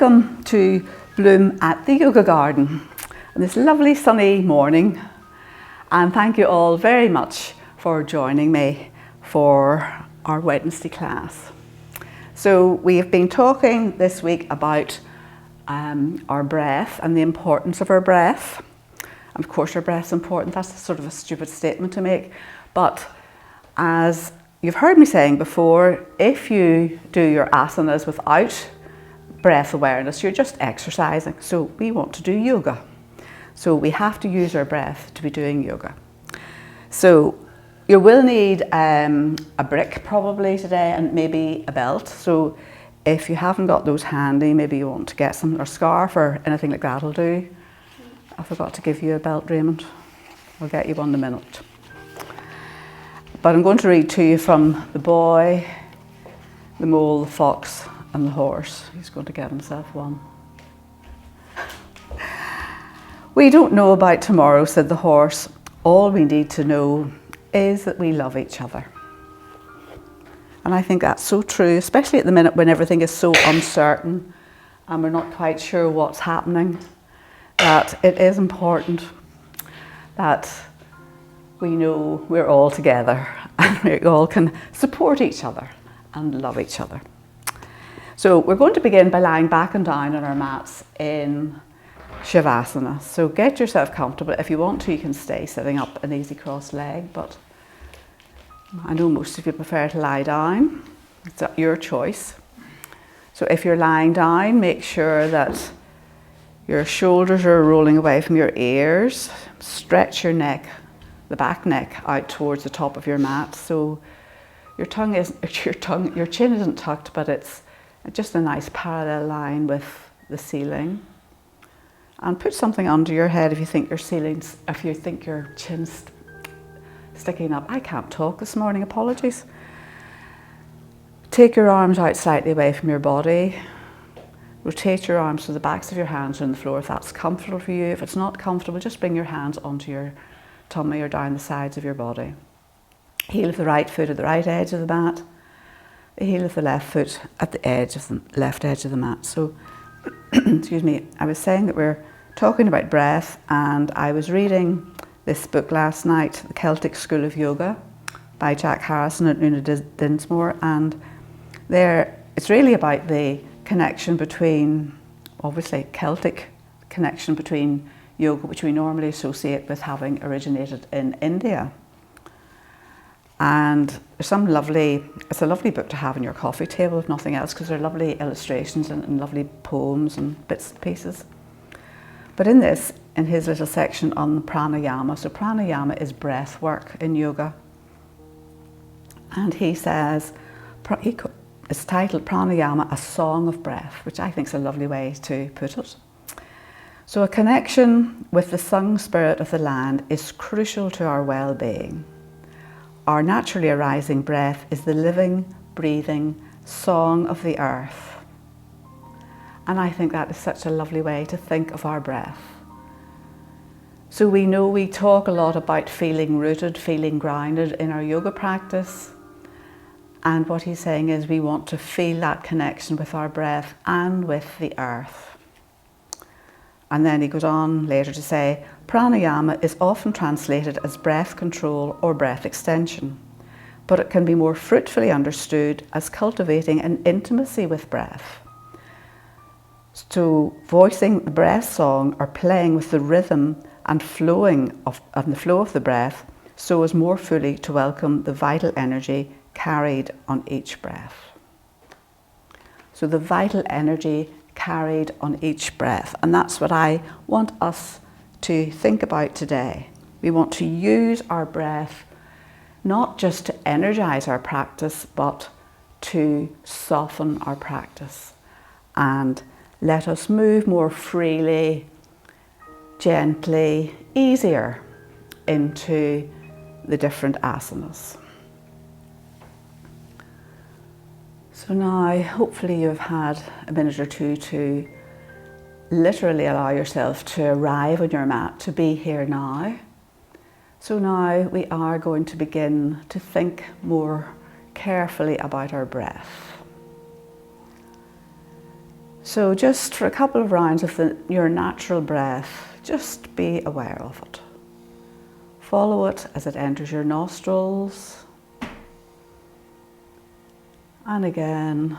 Welcome to Bloom at the Yoga Garden on this lovely sunny morning, and thank you all very much for joining me for our Wednesday class. So we have been talking this week about our breath and the importance of our breath. And of course our breath's important. That's sort of a stupid statement to make, but as you've heard me saying before, if you do your asanas without breath awareness, you're just exercising. So we want to do yoga. So we have to use our breath to be doing yoga. So you will need a brick probably today and maybe a belt. So if you haven't got those handy, maybe you want to get some, or scarf or anything like that will do. I forgot to give you a belt, Raymond. I'll get you one in a minute. But I'm going to read to you from the boy, the mole, the fox and the horse. He's going to get himself one. We don't know about tomorrow, said the horse. All we need to know is that we love each other. And I think that's so true, especially at the minute when everything is so uncertain and we're not quite sure what's happening, that it is important that we know we're all together and we all can support each other and love each other. So we're going to begin by lying back and down on our mats in Shavasana. So get yourself comfortable. If you want to, you can stay sitting up an easy crossed leg, but I know most of you prefer to lie down. It's your choice. So if you're lying down, make sure that your shoulders are rolling away from your ears. Stretch your neck, the back neck, out towards the top of your mat. So your chin isn't tucked, but it's just a nice parallel line with the ceiling. And put something under your head if you think your chin's sticking up. I can't talk this morning, apologies. Take your arms out slightly away from your body. Rotate your arms so the backs of your hands are on the floor if that's comfortable for you. If it's not comfortable, just bring your hands onto your tummy or down the sides of your body. Heel of the right foot at the right edge of the mat. The heel of the left foot at the edge of the left edge of the mat. So, excuse me, I was saying that we're talking about breath, and I was reading this book last night, The Celtic School of Yoga by Jack Harrison and Una Dinsmore, and there it's really about the connection between, obviously, Celtic connection between yoga, which we normally associate with having originated in India. And it's a lovely book to have on your coffee table, if nothing else, because there are lovely illustrations and lovely poems and bits and pieces. But in his little section on pranayama, so pranayama is breath work in yoga. And he says, it's titled Pranayama, a Song of Breath, which I think is a lovely way to put it. So a connection with the sung spirit of the land is crucial to our well-being. Our naturally arising breath is the living, breathing song of the earth. And I think that is such a lovely way to think of our breath. So we know we talk a lot about feeling rooted, feeling grounded in our yoga practice. And what he's saying is we want to feel that connection with our breath and with the earth. And then he goes on later to say, pranayama is often translated as breath control or breath extension, but it can be more fruitfully understood as cultivating an intimacy with breath. So voicing the breath song or playing with the rhythm and the flow of the breath so as more fully to welcome the vital energy carried on each breath. So the vital energy carried on each breath. And that's what I want us to think about today. We want to use our breath not just to energize our practice, but to soften our practice and let us move more freely, gently, easier into the different asanas. So now, hopefully you've had a minute or two to literally allow yourself to arrive on your mat, to be here now. So now we are going to begin to think more carefully about our breath. So just for a couple of rounds of your natural breath, just be aware of it. Follow it as it enters your nostrils, and again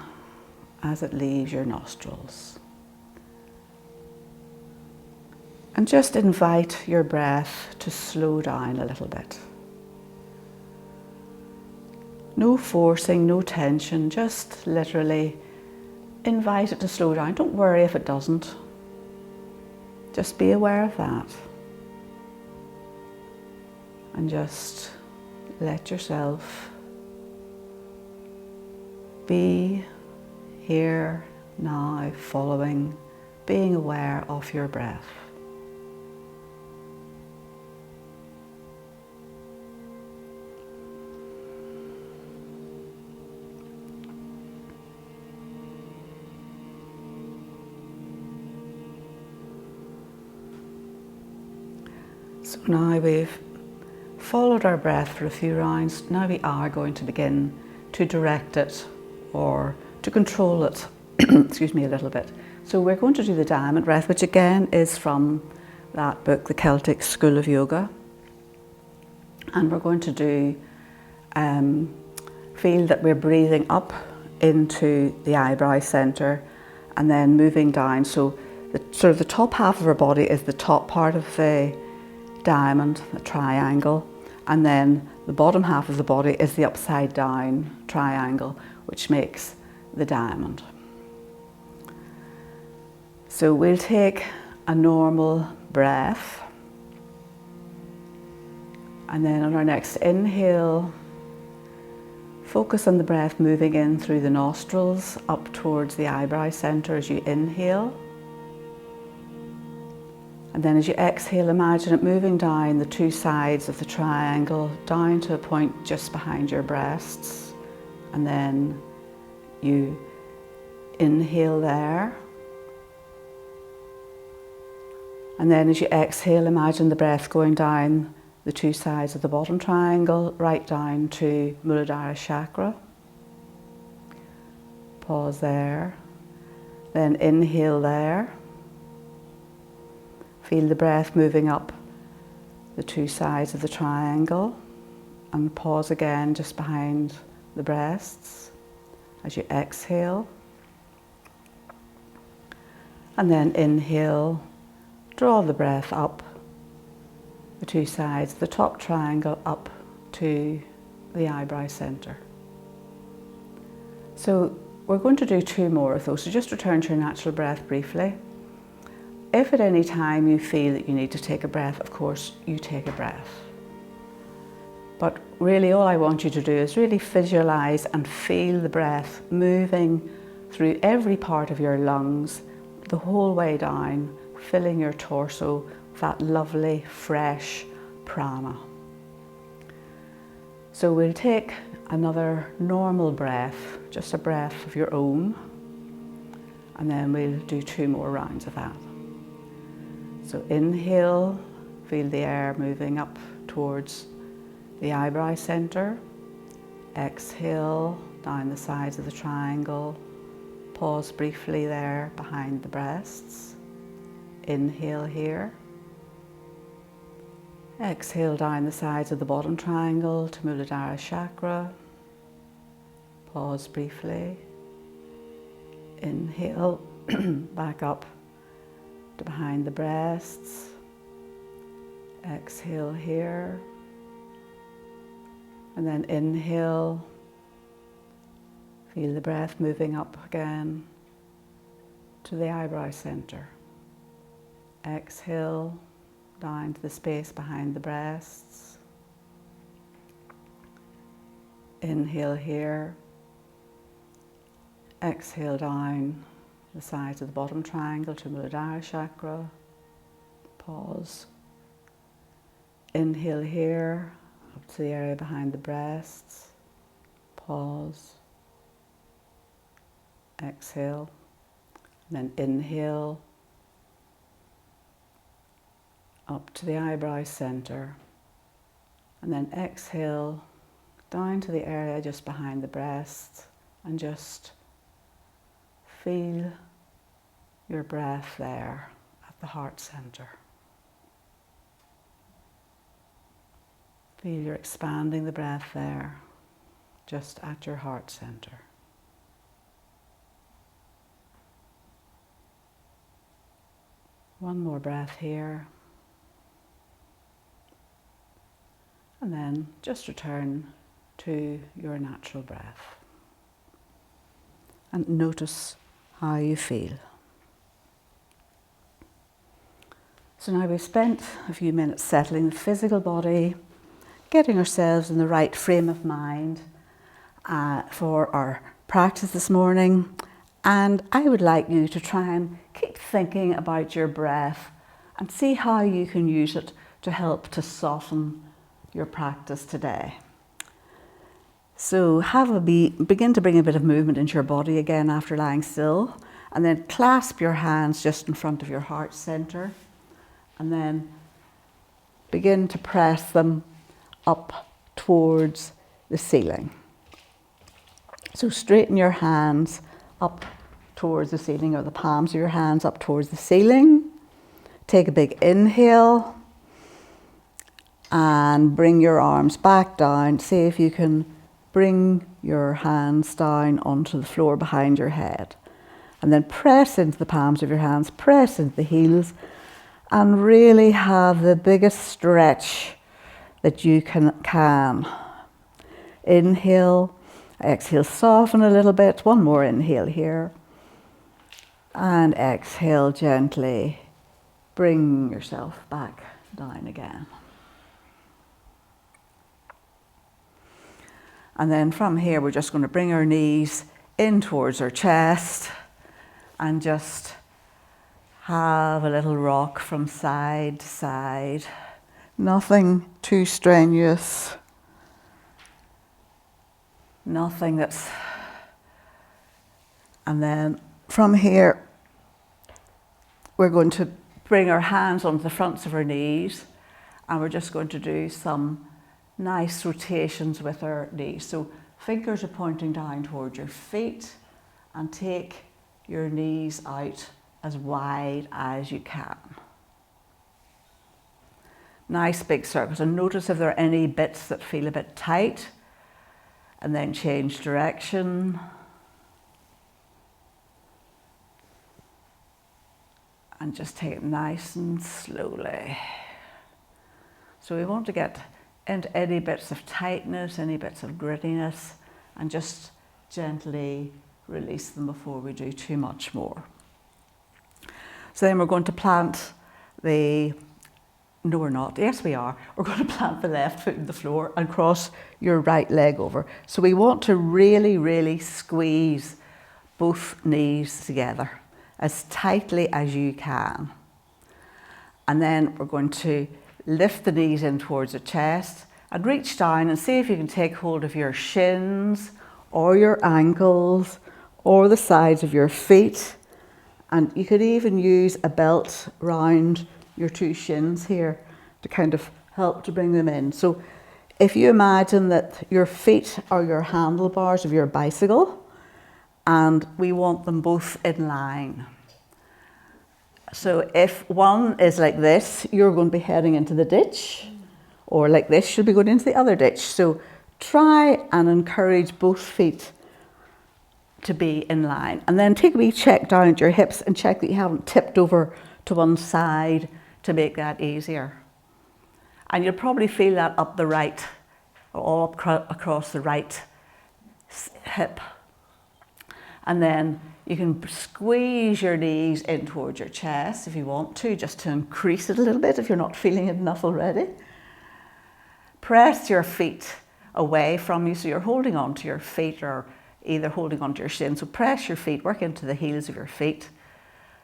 as it leaves your nostrils. And just invite your breath to slow down a little bit. No forcing, no tension, just literally invite it to slow down. Don't worry if it doesn't. Just be aware of that. And just let yourself be here now, following, being aware of your breath. So now we've followed our breath for a few rounds. Now we are going to begin to direct it or to control it, excuse me, a little bit. So we're going to do the diamond breath, which again is from that book, The Celtic School of Yoga. And we're going to do, feel that we're breathing up into the eyebrow center and then moving down. So the top half of our body is the top part of the diamond, the triangle, and then the bottom half of the body is the upside down triangle, which makes the diamond. So we'll take a normal breath, and then on our next inhale, focus on the breath moving in through the nostrils up towards the eyebrow center as you inhale. And then as you exhale, imagine it moving down the two sides of the triangle, down to a point just behind your breasts. And then you inhale there. And then as you exhale, imagine the breath going down the two sides of the bottom triangle, right down to Muladhara chakra. Pause there. Then inhale there. Feel the breath moving up the two sides of the triangle, and pause again just behind the breasts as you exhale. And then inhale, draw the breath up the two sides, the top triangle up to the eyebrow center. So we're going to do two more of those. So just return to your natural breath briefly. If at any time you feel that you need to take a breath, of course, you take a breath. But really all I want you to do is really visualize and feel the breath moving through every part of your lungs, the whole way down, filling your torso with that lovely, fresh prana. So we'll take another normal breath, just a breath of your own, and then we'll do two more rounds of that. So inhale, feel the air moving up towards the eyebrow center. Exhale, down the sides of the triangle. Pause briefly there behind the breasts. Inhale here. Exhale down the sides of the bottom triangle to Muladhara chakra. Pause briefly. Inhale, back up to behind the breasts. Exhale here. And then inhale. Feel the breath moving up again to the eyebrow center. Exhale down to the space behind the breasts. Inhale here. Exhale down the sides of the bottom triangle to Muladhara chakra. Pause. Inhale here, up to the area behind the breasts. Pause. Exhale. And then inhale, up to the eyebrow center. And then exhale, down to the area just behind the breasts, and just feel your breath there at the heart center. Feel you're expanding the breath there, just at your heart center. One more breath here. And then just return to your natural breath. And notice how you feel. So now we've spent a few minutes settling the physical body, getting ourselves in the right frame of mind for our practice this morning. And I would like you to try and keep thinking about your breath and see how you can use it to help to soften your practice today. So begin to bring a bit of movement into your body again after lying still, and then clasp your hands just in front of your heart center, and then begin to press them up towards the ceiling. So straighten your hands up towards the ceiling, or the palms of your hands up towards the ceiling. Take a big inhale and bring your arms back down. See if you can bring your hands down onto the floor behind your head. And then press into the palms of your hands, press into the heels, and really have the biggest stretch that you can. Inhale, exhale, soften a little bit. One more inhale here. And exhale gently. Bring yourself back down again. And then from here, we're just going to bring our knees in towards our chest and just have a little rock from side to side. Nothing too strenuous. Nothing that's... And then from here, we're going to bring our hands onto the fronts of our knees, and we're just going to do some nice rotations with our knees. So fingers are pointing down towards your feet, and take your knees out as wide as you can. Nice big circles, and notice if there are any bits that feel a bit tight, and then change direction. And just take it nice and slowly. So we want to get into any bits of tightness, any bits of grittiness, and just gently release them before we do too much more. So then we're going to plant the... No, we're not. Yes, we are. We're going to plant the left foot in the floor and cross your right leg over. So we want to really, really squeeze both knees together as tightly as you can. And then we're going to lift the knees in towards the chest and reach down and see if you can take hold of your shins or your ankles or the sides of your feet. And you could even use a belt round your two shins here to kind of help to bring them in. So if you imagine that your feet are your handlebars of your bicycle, and we want them both in line. So if one is like this, you're going to be heading into the ditch, or like this, you'll be going into the other ditch. So try and encourage both feet to be in line. And then take a wee check down at your hips and check that you haven't tipped over to one side to make that easier. And you'll probably feel that up the right, or all across the right hip. And then you can squeeze your knees in towards your chest if you want to, just to increase it a little bit if you're not feeling it enough already. Press your feet away from you, so you're holding onto your feet or either holding onto your shins. So press your feet, work into the heels of your feet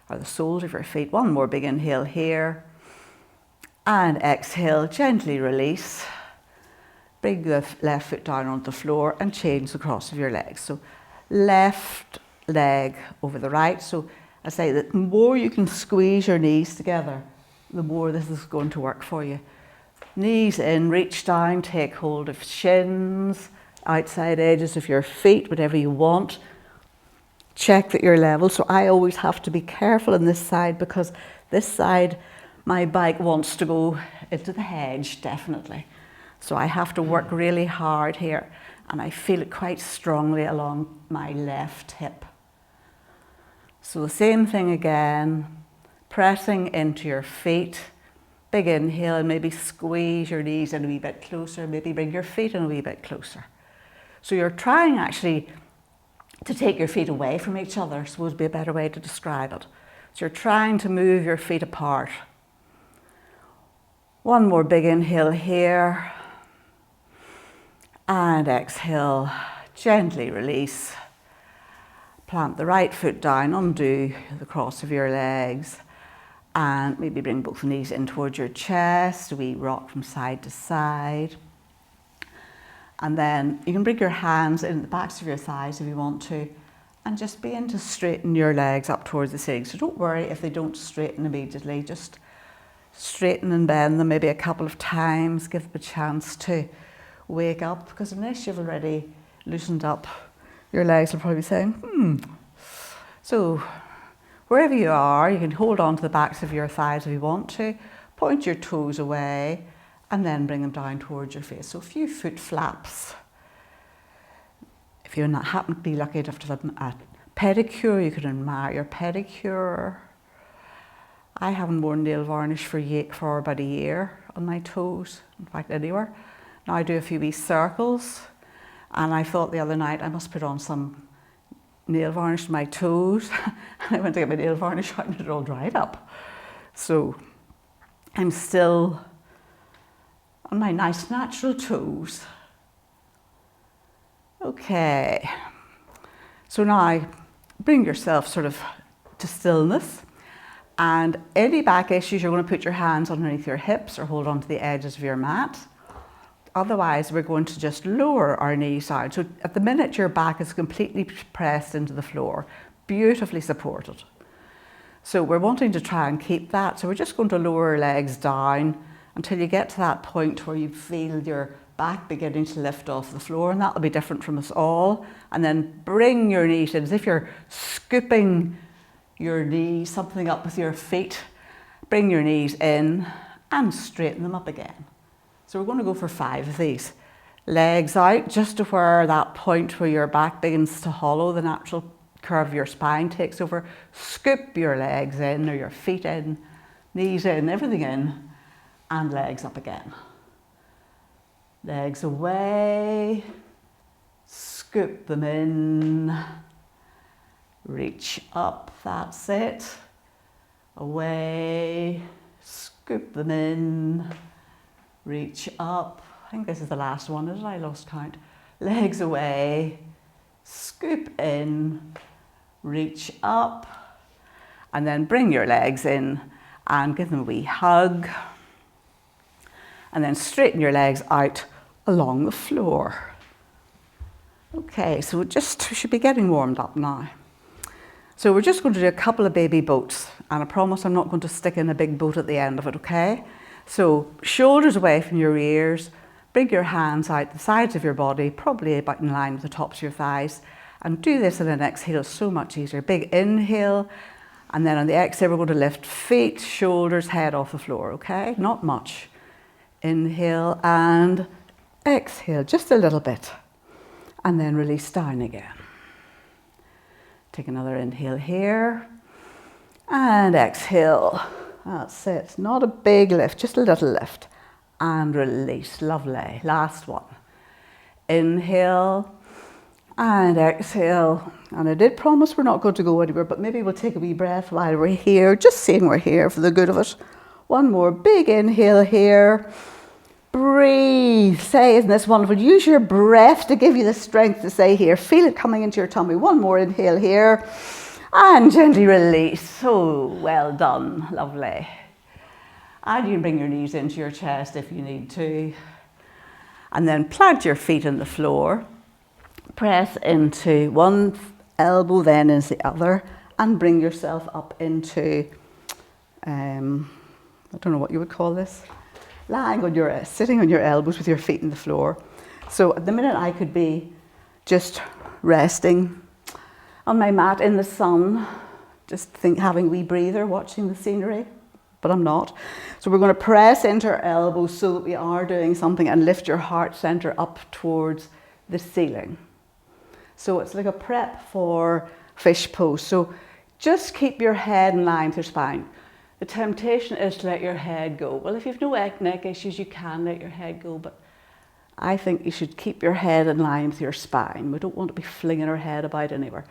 or the soles of your feet. One more big inhale here. And exhale, gently release. Bring the left foot down onto the floor and change the cross of your legs. So left leg over the right. So I say that the more you can squeeze your knees together, the more this is going to work for you. Knees in, reach down, take hold of shins, outside edges of your feet, whatever you want. check that you're level. So I always have to be careful on this side, because this side, my bike wants to go into the hedge, definitely. So I have to work really hard here, and I feel it quite strongly along my left hip. So the same thing again, pressing into your feet. Big inhale, and maybe squeeze your knees in a wee bit closer, maybe bring your feet in a wee bit closer. So you're trying actually to take your feet away from each other, I suppose would be a better way to describe it. So you're trying to move your feet apart. One more big inhale here. And exhale, gently release. Plant the right foot down, undo the cross of your legs, and maybe bring both knees in towards your chest. We rock from side to side. And then you can bring your hands in the backs of your thighs if you want to, and just begin to straighten your legs up towards the ceiling. So don't worry if they don't straighten immediately, just straighten and bend them maybe a couple of times, give them a chance to wake up, because unless you've already loosened up, your legs will probably be saying, So wherever you are, you can hold on to the backs of your thighs if you want to, point your toes away, and then bring them down towards your face. So a few foot flaps. If you happen to be lucky enough to have a pedicure, you can admire your pedicure. I haven't worn nail varnish for about a year on my toes, in fact anywhere. Now I do a few wee circles, and I thought the other night I must put on some nail varnish to my toes. And I went to get my nail varnish out and it all dried up. So I'm still on my nice natural toes. Okay, so now bring yourself sort of to stillness, and any back issues, you're going to put your hands underneath your hips or hold onto the edges of your mat. Otherwise, we're going to just lower our knees down. So at the minute, your back is completely pressed into the floor, beautifully supported. So we're wanting to try and keep that. So we're just going to lower our legs down until you get to that point where you feel your back beginning to lift off the floor, and that'll be different from us all. And then bring your knees in as if you're scooping your knees, something up with your feet. Bring your knees in and straighten them up again. So we're going to go for 5 of these. Legs out just to where that point where your back begins to hollow, the natural curve of your spine takes over. Scoop your legs in, or your feet in, knees in, everything in, and legs up again. Legs away, scoop them in, reach up, that's it. Away, scoop them in, reach up. I think this is the last one, is it? I lost count. Legs away, scoop in, reach up, and then bring your legs in and give them a wee hug. And then straighten your legs out along the floor. Okay, so we should be getting warmed up now. So we're just going to do a couple of baby boats, and I promise I'm not going to stick in a big boat at the end of it, okay? So shoulders away from your ears, bring your hands out the sides of your body, probably about in line with the tops of your thighs, and do this in an exhale, so much easier. Big inhale, and then on the exhale we're going to lift feet, shoulders, head off the floor, okay? Not much. Inhale and exhale, just a little bit, and then release down again. Take another inhale here, and exhale. That's it, not a big lift, just a little lift, and release, lovely. Last one. Inhale and exhale. And I did promise we're not going to go anywhere, but maybe we'll take a wee breath while we're here, just saying we're here for the good of it. One more big inhale here. Breathe. Say, isn't this wonderful? Use your breath to give you the strength to say here. Feel it coming into your tummy. One more inhale here. And gently release. Oh, well done. Lovely. And you can bring your knees into your chest if you need to. And then plant your feet on the floor. Press into one elbow, then into the other. And bring yourself up into, I don't know what you would call this. Lying on your, sitting on your elbows with your feet on the floor. So at the minute I could be just resting on my mat in the sun, just having a wee breather, watching the scenery, but I'm not. So we're going to press into our elbows so that we are doing something, and lift your heart center up towards the ceiling. So it's like a prep for fish pose. So just keep your head in line with your spine. The temptation is to let your head go. Well, if you've no neck issues, you can let your head go, but I think you should keep your head in line with your spine. We don't want to be flinging our head about anywhere.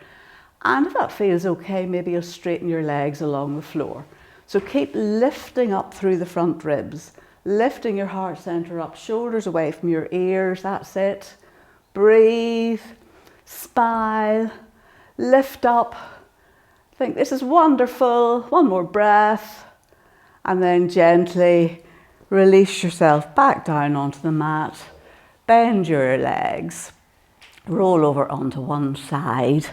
And if that feels okay, maybe you'll straighten your legs along the floor. So keep lifting up through the front ribs, lifting your heart center up, shoulders away from your ears, that's it. Breathe, smile, lift up. Think this is wonderful. One more breath, and then gently release yourself back down onto the mat. Bend your legs, roll over onto one side,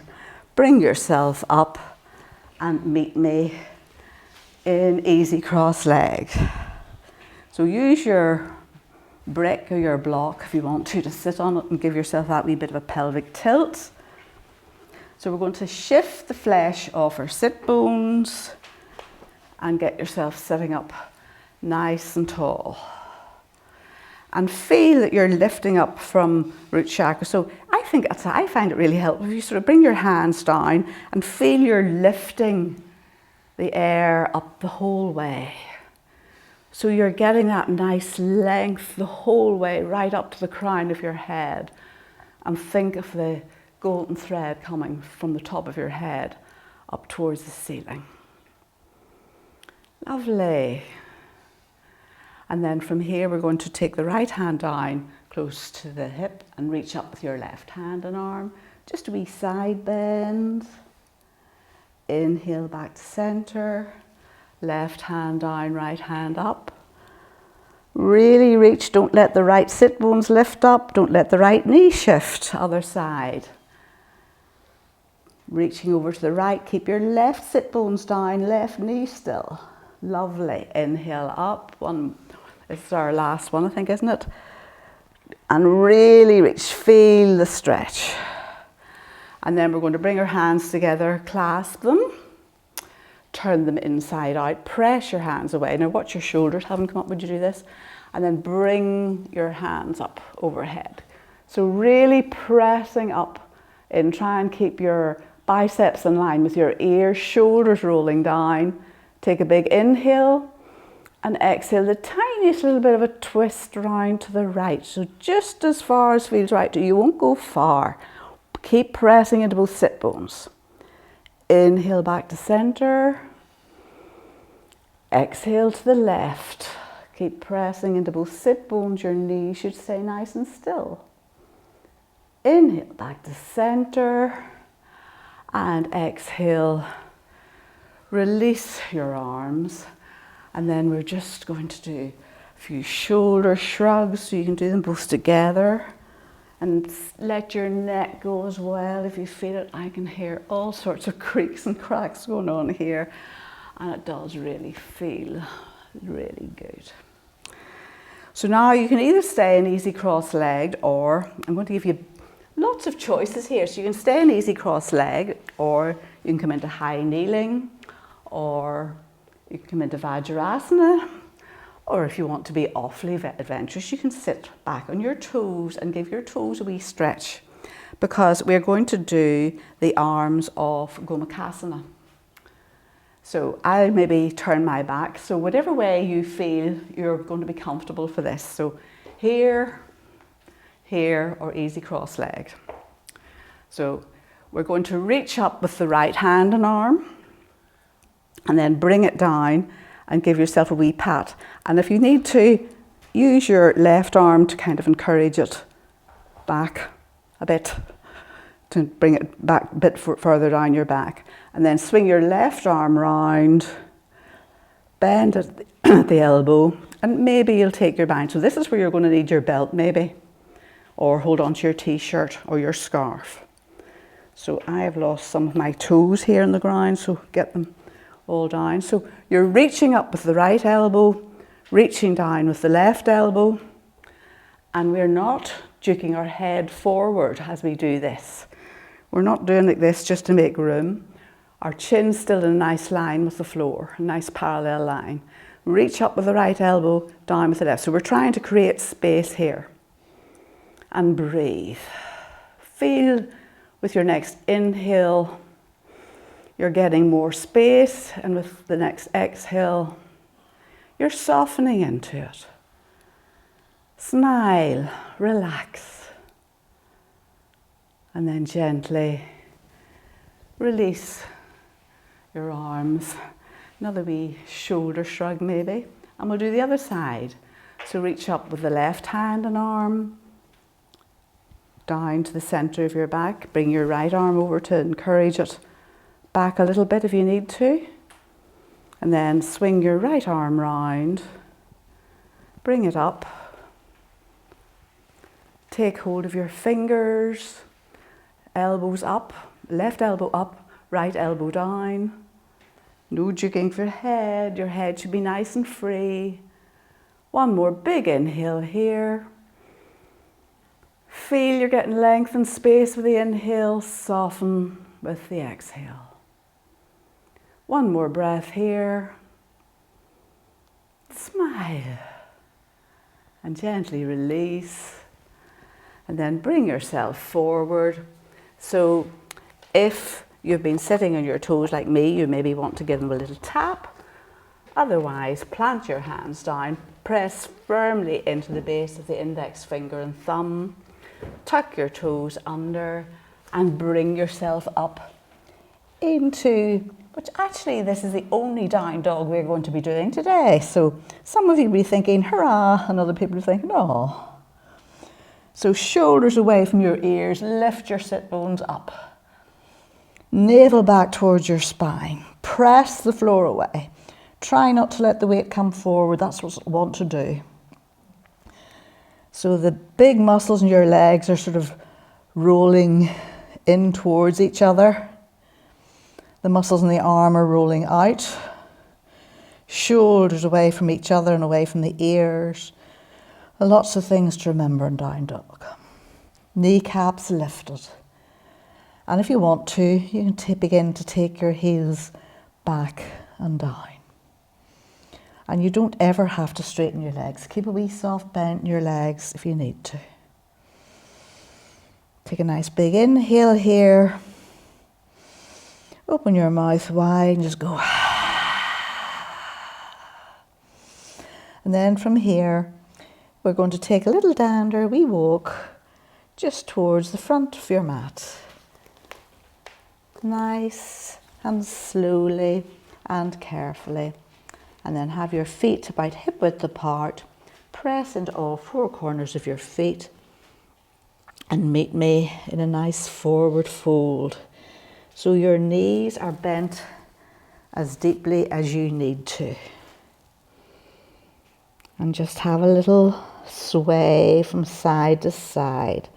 bring yourself up and meet me in easy cross leg. So use your brick or your block if you want to sit on it and give yourself that wee bit of a pelvic tilt. So we're going to shift the flesh off our sit bones and get yourself sitting up nice and tall. And feel that you're lifting up from root chakra. So I find it really helpful if you sort of bring your hands down and feel you're lifting the air up the whole way. So you're getting that nice length the whole way right up to the crown of your head. And think of the golden thread coming from the top of your head up towards the ceiling. Lovely. And then from here, we're going to take the right hand down close to the hip and reach up with your left hand and arm. Just a wee side bend. Inhale back to center. Left hand down, right hand up. Really reach, don't let the right sit bones lift up. Don't let the right knee shift, other side. Reaching over to the right, keep your left sit bones down, left knee still. Lovely. Inhale up. This is our last one, I think, isn't it? And really reach, feel the stretch. And then we're going to bring our hands together, clasp them, turn them inside out, press your hands away. Now watch your shoulders, have them come up when you do this. And then bring your hands up overhead. So really pressing up in, try and keep your biceps in line with your ears, shoulders rolling down. Take a big inhale. And exhale, the tiniest little bit of a twist round to the right. So just as far as feels right to you, won't go far. Keep pressing into both sit bones. Inhale back to center. Exhale to the left. Keep pressing into both sit bones. Your knees should stay nice and still. Inhale back to center. And exhale. Release your arms. And then we're just going to do a few shoulder shrugs, so you can do them both together. And let your neck go as well if you feel it. I can hear all sorts of creaks and cracks going on here. And it does really feel really good. So now you can either stay in easy cross-legged, or I'm going to give you lots of choices here. So you can stay in easy cross-legged, or you can come into high kneeling, or you can come into Vajrasana, or if you want to be awfully adventurous, you can sit back on your toes and give your toes a wee stretch, because we're going to do the arms of Gomukhasana. So I'll maybe turn my back, so whatever way you feel you're going to be comfortable for this. So here, or easy cross-legged. So we're going to reach up with the right hand and arm, and then bring it down and give yourself a wee pat. And if you need to, use your left arm to kind of encourage it back a bit, to bring it back a bit further down your back. And then swing your left arm round, bend at the elbow, and maybe you'll take your bind. So this is where you're going to need your belt maybe, or hold on to your t-shirt or your scarf. So I have lost some of my toes here on the ground, so get them all down. So you're reaching up with the right elbow, reaching down with the left elbow, and we're not juking our head forward as we do this. We're not doing like this just to make room. Our chin's still in a nice line with the floor, a nice parallel line. Reach up with the right elbow, down with the left. So we're trying to create space here. And breathe. Feel with your next inhale, you're getting more space, and with the next exhale, you're softening into it. Smile, relax, and then gently release your arms. Another wee shoulder shrug maybe, and we'll do the other side. So reach up with the left hand and arm, down to the centre of your back. Bring your right arm over to encourage it back a little bit if you need to. And then swing your right arm round, bring it up. Take hold of your fingers, elbows up, left elbow up, right elbow down. No jugging for your head should be nice and free. One more big inhale here. Feel you're getting length and space with the inhale, soften with the exhale. One more breath here. Smile. And gently release. And then bring yourself forward. So if you've been sitting on your toes like me, you maybe want to give them a little tap. Otherwise, plant your hands down. Press firmly into the base of the index finger and thumb. Tuck your toes under and bring yourself up into, which actually this is the only down dog we're going to be doing today. So some of you will be thinking, hurrah, and other people will think, no. So shoulders away from your ears, lift your sit bones up. Navel back towards your spine. Press the floor away. Try not to let the weight come forward, that's what you want to do. So the big muscles in your legs are sort of rolling in towards each other. The muscles in the arm are rolling out. Shoulders away from each other and away from the ears. Lots of things to remember in down dog. Kneecaps lifted. And if you want to, you can begin to take your heels back and down. And you don't ever have to straighten your legs. Keep a wee soft bend in your legs if you need to. Take a nice big inhale here. Open your mouth wide and just go. And then from here, we're going to take a little dander, we walk just towards the front of your mat. Nice and slowly and carefully. And then have your feet about hip width apart. Press into all four corners of your feet and meet me in a nice forward fold. So your knees are bent as deeply as you need to. And just have a little sway from side to side.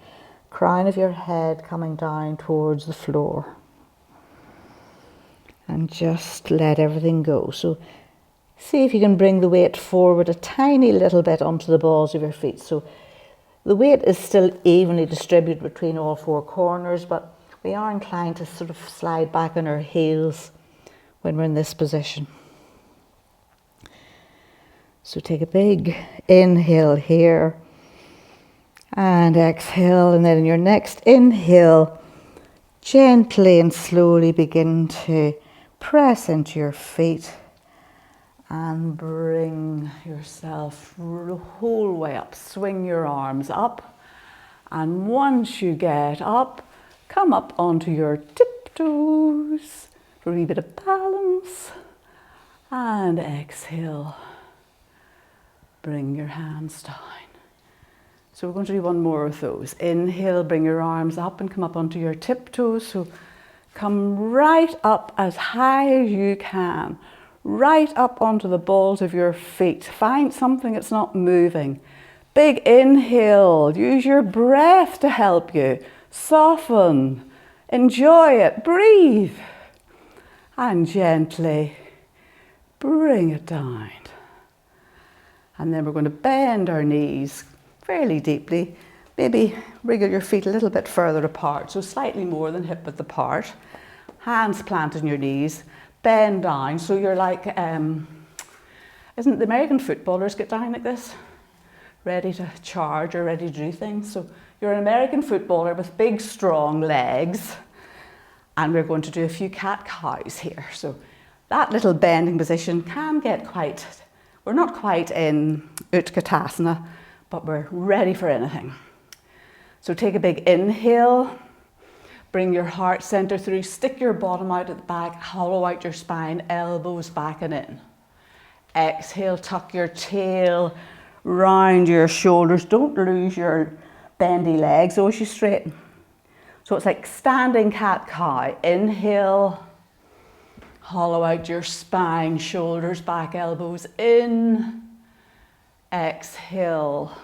Crown of your head coming down towards the floor. And just let everything go. So see if you can bring the weight forward a tiny little bit onto the balls of your feet. So the weight is still evenly distributed between all four corners, but we are inclined to sort of slide back on our heels when we're in this position. So take a big inhale here and exhale, and then in your next inhale, gently and slowly begin to press into your feet and bring yourself the whole way up. Swing your arms up, and once you get up, come up onto your tiptoes for a wee bit of balance, and exhale. Bring your hands down. So we're going to do one more of those. Inhale, bring your arms up and come up onto your tiptoes. So come right up as high as you can, right up onto the balls of your feet. Find something that's not moving. Big inhale, use your breath to help you. Soften, enjoy it, breathe. And gently bring it down. And then we're going to bend our knees fairly deeply, maybe wriggle your feet a little bit further apart, so slightly more than hip width apart. Hands planted on your knees, bend down, so you're like, isn't the American footballers get down like this? Ready to charge or ready to do things. So you're an American footballer with big, strong legs, and we're going to do a few cat-cows here. So that little bending position can get quite, we're not quite in Utkatasana, but we're ready for anything. So take a big inhale, bring your heart center through, stick your bottom out at the back, hollow out your spine, elbows back and in. Exhale, tuck your tail, round your shoulders. Don't lose your bendy legs, always you straighten. So it's like standing cat-cow. Inhale, hollow out your spine, shoulders back, elbows in. Exhale,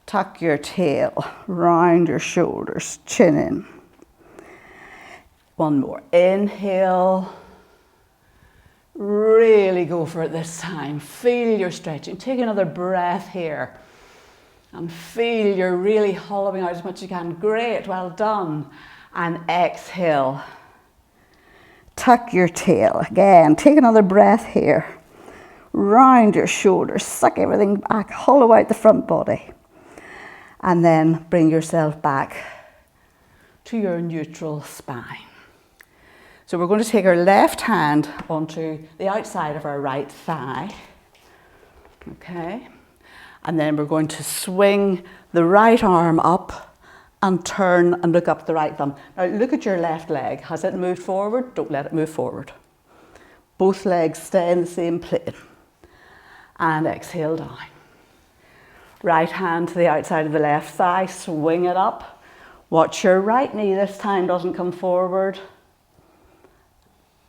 tuck your tail, round your shoulders, chin in. One more. Inhale. Really go for it this time. Feel your stretching. Take another breath here. And feel you're really hollowing out as much as you can. Great, well done. And exhale. Tuck your tail. Again, take another breath here. Round your shoulders, suck everything back, hollow out the front body. And then bring yourself back to your neutral spine. So we're going to take our left hand onto the outside of our right thigh. Okay. And then we're going to swing the right arm up and turn and look up the right thumb. Now look at your left leg. Has it moved forward? Don't let it move forward. Both legs stay in the same plane. And exhale down. Right hand to the outside of the left thigh, swing it up. Watch your right knee this time doesn't come forward.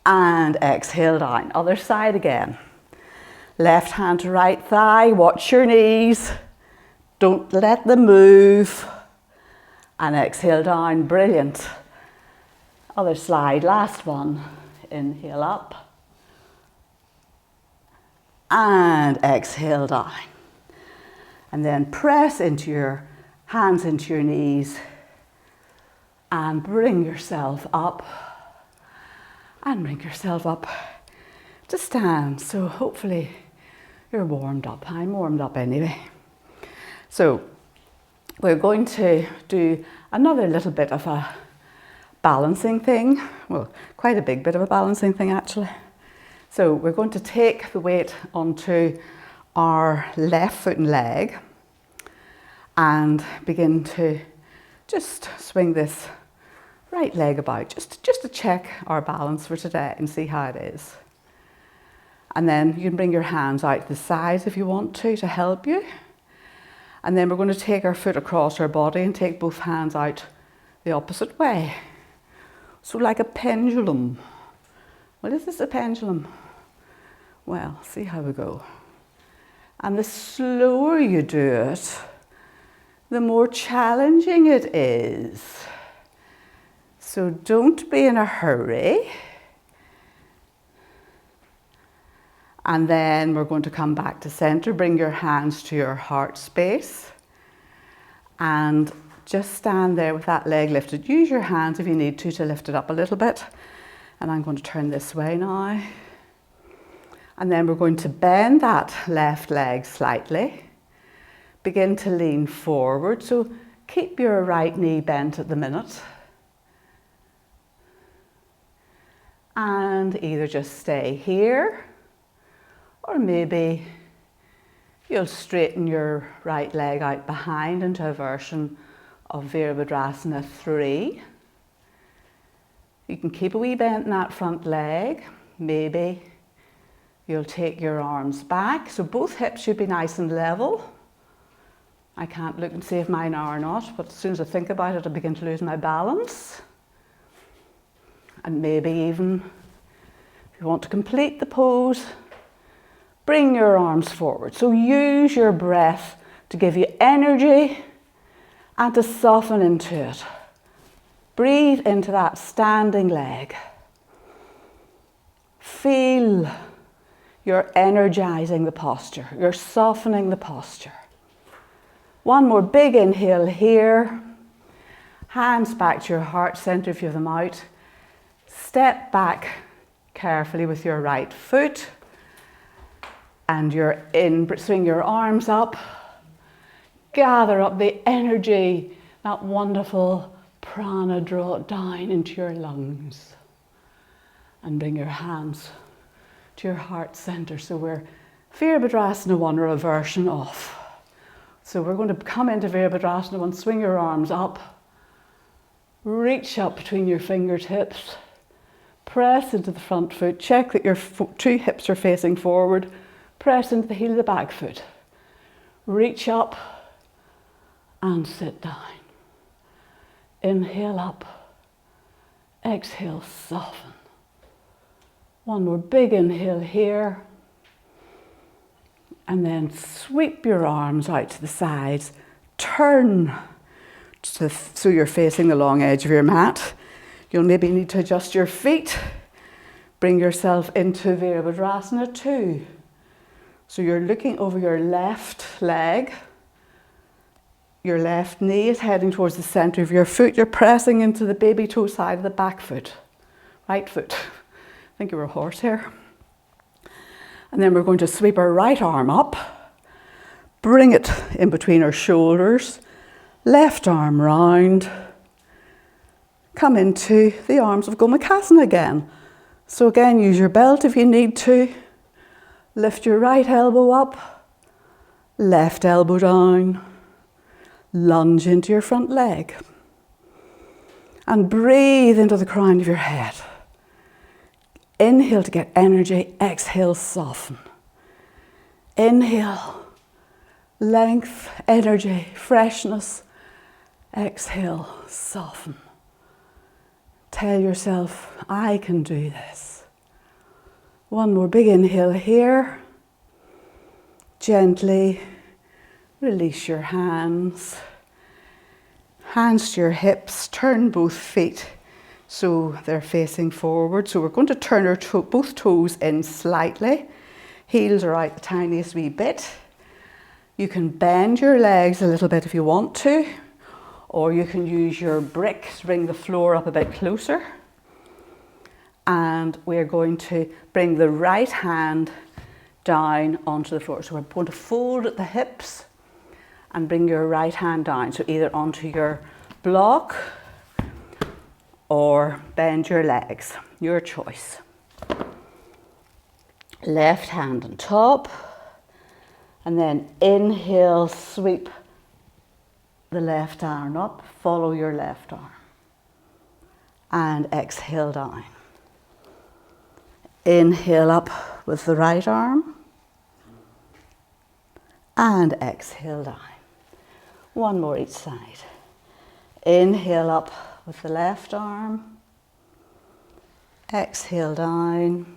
And exhale down. Other side again. Left hand to right thigh, watch your knees. Don't let them move. And exhale down, brilliant. Other side, last one. Inhale up. And exhale down. And then press into your hands into your knees. And bring yourself up. And bring yourself up to stand. So hopefully you're warmed up. I'm warmed up anyway. So we're going to do another little bit of a balancing thing. Well, quite a big bit of a balancing thing actually. So we're going to take the weight onto our left foot and leg and begin to just swing this right leg about, just to check our balance for today and see how it is. And then you can bring your hands out to the sides if you want to help you. And then we're going to take our foot across our body and take both hands out the opposite way. So like a pendulum. Well, is this a pendulum? Well, see how we go. And the slower you do it, the more challenging it is. So don't be in a hurry. And then we're going to come back to center. Bring your hands to your heart space. And just stand there with that leg lifted. Use your hands if you need to lift it up a little bit. And I'm going to turn this way now. And then we're going to bend that left leg slightly. Begin to lean forward. So keep your right knee bent at the minute. And either just stay here, or maybe you'll straighten your right leg out behind into a version of Virabhadrasana 3. You can keep a wee bend in that front leg. Maybe you'll take your arms back, so both hips should be nice and level. I can't look and see if mine are or not, but as soon as I think about it, I begin to lose my balance. And maybe even, if you want to complete the pose, bring your arms forward. So use your breath to give you energy and to soften into it. Breathe into that standing leg. Feel you're energizing the posture. You're softening the posture. One more big inhale here. Hands back to your heart center if you have them out. Step back carefully with your right foot. And you're in, swing your arms up. Gather up the energy, that wonderful prana, draw it down into your lungs. And bring your hands to your heart center. So we're Virabhadrasana 1, or a version of. So we're going to come into Virabhadrasana 1, swing your arms up. Reach up between your fingertips. Press into the front foot. Check that your two hips are facing forward. Press into the heel of the back foot. Reach up and sit down. Inhale up. Exhale, soften. One more big inhale here. And then sweep your arms out to the sides. Turn so you're facing the long edge of your mat. You'll maybe need to adjust your feet. Bring yourself into Virabhadrasana 2. So you're looking over your left leg. Your left knee is heading towards the center of your foot. You're pressing into the baby toe side of the back foot. Right foot. I think you were a horse here. And then we're going to sweep our right arm up. Bring it in between our shoulders. Left arm round. Come into the arms of Gomukhasana again. So again, use your belt if you need to. Lift your right elbow up. Left elbow down. Lunge into your front leg. And breathe into the crown of your head. Inhale to get energy, exhale, soften. Inhale, length, energy, freshness. Exhale, soften. Tell yourself, I can do this. One more big inhale here. Gently release your hands. Hands to your hips, turn both feet so they're facing forward. So we're going to turn our both toes in slightly. Heels are out the tiniest wee bit. You can bend your legs a little bit if you want to, or you can use your brick to bring the floor up a bit closer. And we're going to bring the right hand down onto the floor. So we're going to fold at the hips and bring your right hand down. So either onto your block or bend your legs, your choice. Left hand on top, and then inhale, sweep the left arm up, follow your left arm, and exhale down. Inhale up with the right arm, and exhale down. One more each side. Inhale up with the left arm, exhale down,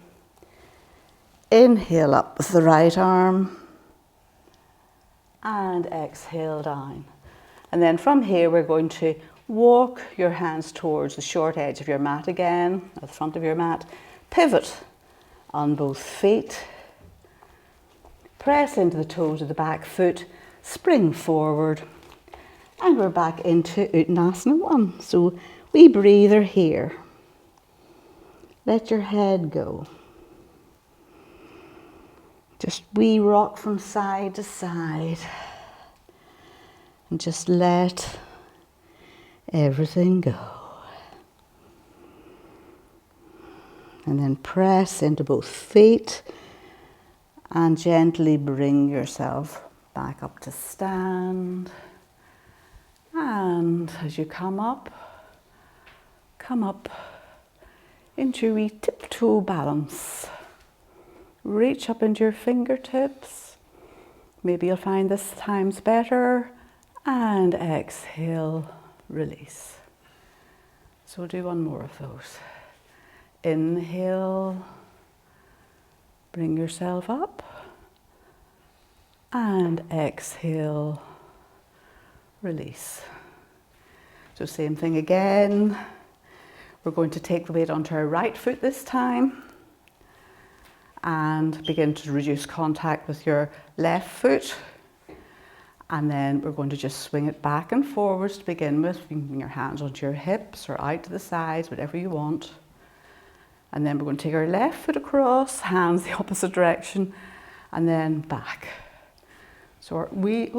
inhale up with the right arm, and exhale down. And then from here we're going to walk your hands towards the short edge of your mat again, at the front of your mat. Pivot on both feet. Press into the toes of the back foot, spring forward, and we're back into Uttanasana 1. So we breather here. Let your head go. Just wee rock from side to side. And just let everything go. And then press into both feet and gently bring yourself back up to stand. And as you come up into a tiptoe balance. Reach up into your fingertips. Maybe you'll find this time's better. And exhale, release. So we'll do one more of those. Inhale, bring yourself up. And exhale, release. So same thing again. We're going to take the weight onto our right foot this time and begin to reduce contact with your left foot. And then we're going to just swing it back and forwards to begin with. You can bring your hands onto your hips or out to the sides, whatever you want. And then we're going to take our left foot across, hands the opposite direction, and then back. So we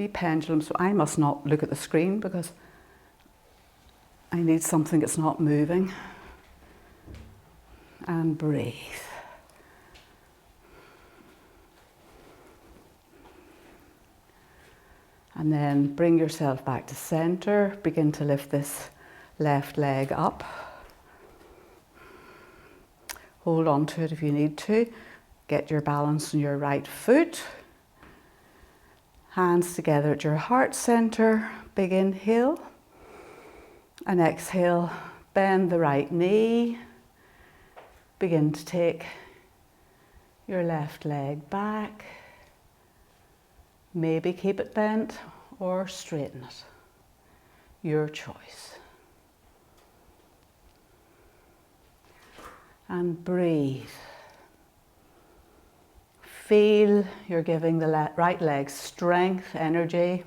pendulum. So I must not look at the screen because I need something that's not moving. And breathe. And then bring yourself back to center. Begin to lift this left leg up. Hold on to it if you need to. Get your balance on your right foot. Hands together at your heart center. Big inhale. And exhale, bend the right knee. Begin to take your left leg back. Maybe keep it bent or straighten it. Your choice. And breathe. Feel you're giving the right leg strength, energy,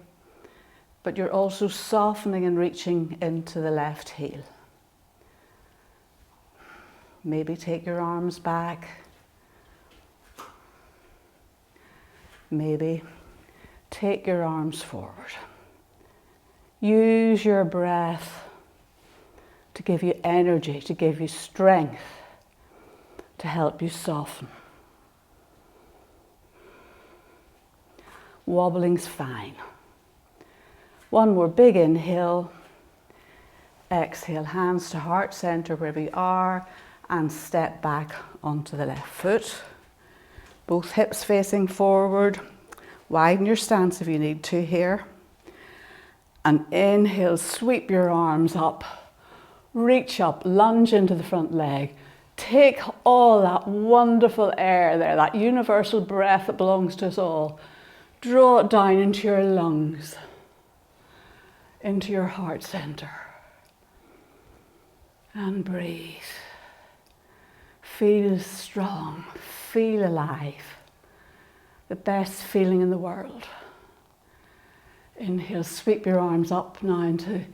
but you're also softening and reaching into the left heel. Maybe take your arms back. Maybe take your arms forward. Use your breath to give you energy, to give you strength, to help you soften. Wobbling's fine. One more big inhale. Exhale, hands to heart center wherever you are, and step back onto the left foot. Both hips facing forward. Widen your stance if you need to here. And inhale, sweep your arms up. Reach up, lunge into the front leg. Take all that wonderful air there, that universal breath that belongs to us all. Draw it down into your lungs, into your heart center. And breathe. Feel strong, feel alive. The best feeling in the world. Inhale, sweep your arms up now into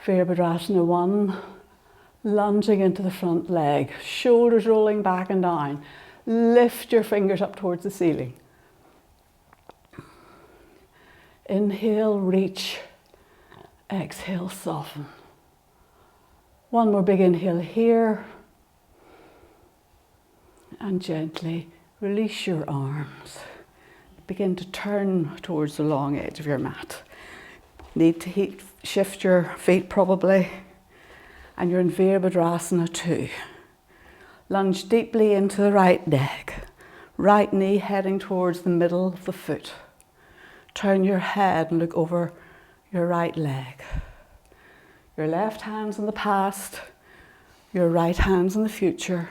Virabhadrasana 1. Lunging into the front leg, shoulders rolling back and down. Lift your fingers up towards the ceiling. Inhale, reach. Exhale, soften. One more big inhale here. And gently release your arms. Begin to turn towards the long edge of your mat. Need to shift your feet probably. And you're in Virabhadrasana 2. Lunge deeply into the right leg. Right knee heading towards the middle of the foot. Turn your head and look over your right leg. Your left hand's in the past. Your right hand's in the future.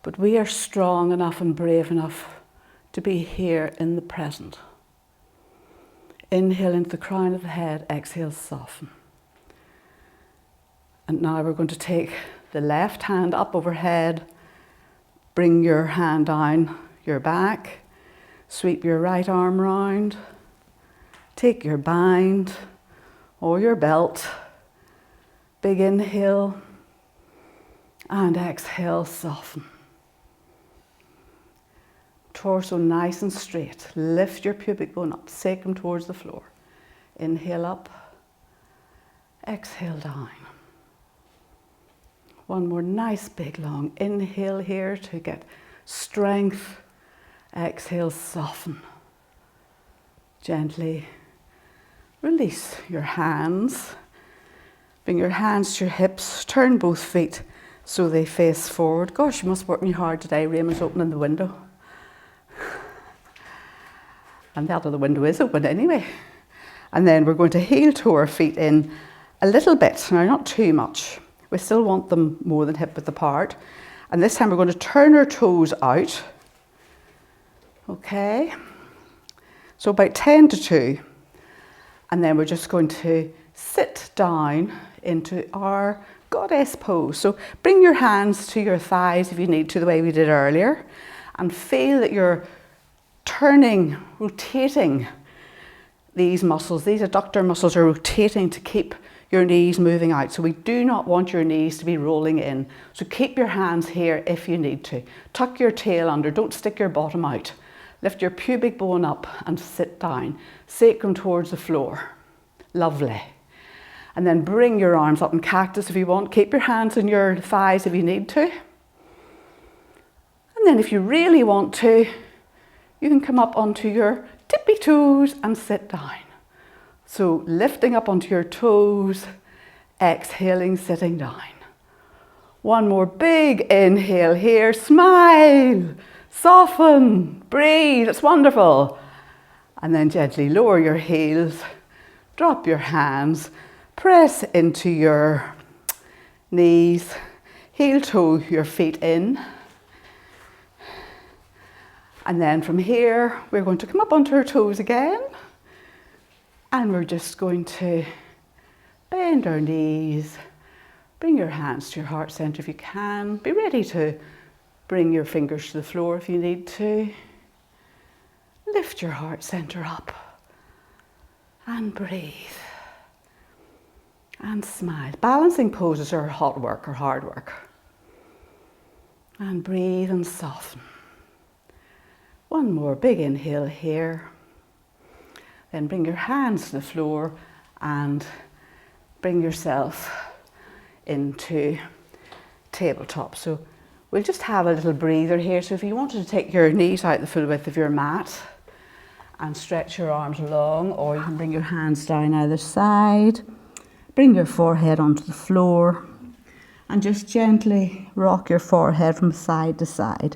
But we are strong enough and brave enough to be here in the present. Inhale into the crown of the head. Exhale, soften. And now we're going to take the left hand up overhead, bring your hand down your back, sweep your right arm round, take your bind or your belt, big inhale, and exhale, soften. Torso nice and straight, lift your pubic bone up, sacrum towards the floor. Inhale up, exhale down. One more nice big long inhale here to get strength. Exhale, soften. Gently release your hands. Bring your hands to your hips. Turn both feet so they face forward. Gosh, you must work me hard today. Raymond's opening the window. And that other window is open anyway. And then we're going to heel toe our feet in a little bit. Now, not too much. We still want them more than hip width apart. And this time we're going to turn our toes out. Okay. So about 10 to 2. And then we're just going to sit down into our goddess pose. So bring your hands to your thighs if you need to, the way we did earlier. And feel that you're turning, rotating these muscles, these adductor muscles are rotating to keep your knees moving out. So we do not want your knees to be rolling in. So keep your hands here if you need to. Tuck your tail under, don't stick your bottom out. Lift your pubic bone up and sit down. Sacrum towards the floor. Lovely. And then bring your arms up in cactus if you want. Keep your hands on your thighs if you need to. And then if you really want to, you can come up onto your tippy toes and sit down. So lifting up onto your toes, exhaling, sitting down. One more big inhale here, smile, soften, breathe, it's wonderful. And then gently lower your heels, drop your hands, press into your knees, heel toe your feet in. And then from here, we're going to come up onto our toes again. And we're just going to bend our knees, bring your hands to your heart center if you can. Be ready to bring your fingers to the floor if you need to. Lift your heart center up and breathe and smile. Balancing poses are hot work or hard work. And breathe and soften. One more big inhale here. Then bring your hands to the floor and bring yourself into tabletop. So we'll just have a little breather here. So if you wanted to take your knees out the full width of your mat and stretch your arms long, or you can bring your hands down either side, bring your forehead onto the floor and just gently rock your forehead from side to side.